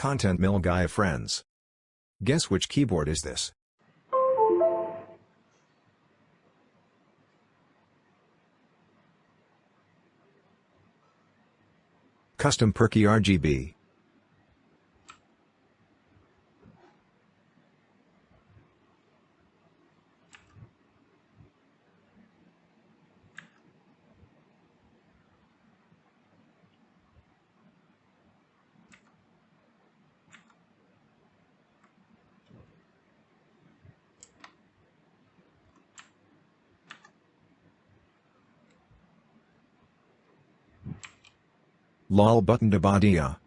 Content Mill Guy friends. Guess which keyboard is this? Custom Perky RGB. Lol button to Badia.